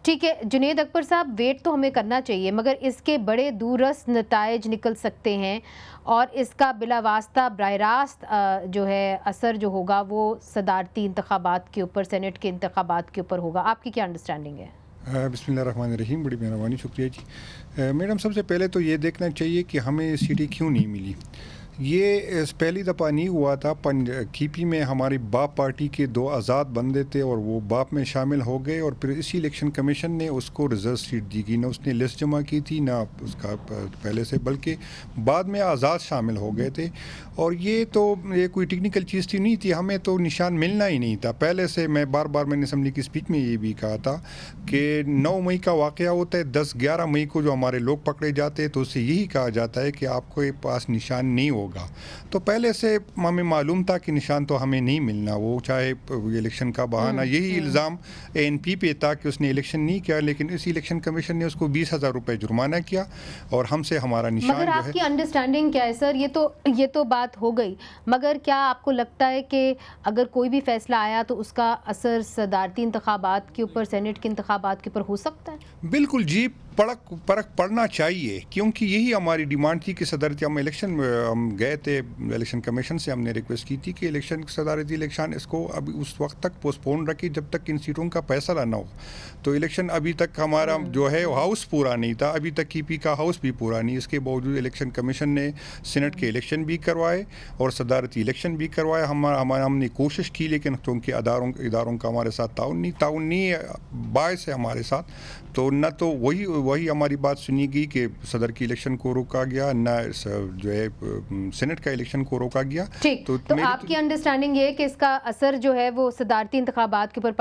ٹھیک ہے جنید اکبر صاحب، ویٹ تو ہمیں کرنا چاہیے مگر اس کے بڑے دوررس نتائج نکل سکتے ہیں اور اس کا بلا واسطہ براہ راست جو ہے اثر جو ہوگا وہ صدارتی انتخابات کے اوپر، سینٹ کے انتخابات کے اوپر ہوگا. آپ کی کیا انڈرسٹینڈنگ ہے؟ بسم اللہ الرحمن الرحیم. بڑی مہربانی، شکریہ جی. میڈم، سب سے پہلے تو یہ دیکھنا چاہیے کہ ہمیں سیٹیں کیوں نہیں ملی. یہ پہلی دفعہ نہیں ہوا تھا. کی پی میں ہماری باپ پارٹی کے 2 آزاد بندے تھے اور وہ باپ میں شامل ہو گئے، اور پھر اسی الیکشن کمیشن نے اس کو ریزرو سیٹ دی گئی. نہ اس نے لسٹ جمع کی تھی نہ اس کا پہلے سے، بلکہ بعد میں آزاد شامل ہو گئے تھے. اور یہ کوئی ٹیکنیکل چیز تھی نہیں تھی، ہمیں تو نشان ملنا ہی نہیں تھا پہلے سے. میں نے اسمبلی کی اسپیچ میں یہ بھی کہا تھا کہ 9 مئی کا واقعہ ہوتا ہے، 10-11 مئی کو جو ہمارے لوگ پکڑے جاتے ہیں تو اس سے یہی کہا جاتا ہے کہ آپ کو پاس نشان نہیں ہوگا. تو پہلے سے ہمیں معلوم تھا کہ نشان تو ہمیں نہیں ملنا. وہ چاہے الیکشن کا بہانہ، یہی الزام ANP پہ تھا کہ اس نے الیکشن نہیں کیا، لیکن اس الیکشن کمیشن نے اس کو 20,000 روپے جرمانہ کیا اور ہم سے ہمارا نشان جو ہے. مگر آپ کی انڈرسٹینڈنگ کیا ہے سر؟ یہ تو بات ہو گئی، مگر کیا آپ کو لگتا ہے کہ اگر کوئی بھی فیصلہ آیا تو اس کا اثر صدارتی انتخابات کے اوپر، سینٹ کے انتخابات کے اوپر ہو سکتا ہے؟ بالکل جی، فرق پڑنا چاہیے، کیونکہ یہی ہماری ڈیمانڈ تھی کہ صدارتی ہم گئے تھے الیکشن کمیشن سے، ہم نے ریکویسٹ کی تھی کہ صدارتی الیکشن اس کو ابھی اس وقت تک پوسٹ پون رکھے جب تک ان سیٹوں کا فیصلہ نہ ہو. تو الیکشن ابھی تک ہمارا جو ہے ہاؤس پورا نہیں تھا، ابھی تک کی پی کا ہاؤس بھی پورا نہیں. اس کے باوجود الیکشن کمیشن نے سینٹ کے الیکشن بھی کروائے اور صدارتی الیکشن بھی کروائے. ہم نے کوشش کی، لیکن چونکہ اداروں کا ہمارے ساتھ تعاون نہیں باعث ہے ہمارے ساتھ. تو نہ تو وہی ہماری بات سنی گئی کہ صدر کی الیکشن کو روکا گیا، نہ جو ہے سینٹ کا الیکشن کو روکا گیا. ٹھیک، تو آپ کی انڈرسٹینڈنگ یہ ہے کہ اس کا اثر جو ہے وہ صدارتی انتخابات کے اوپر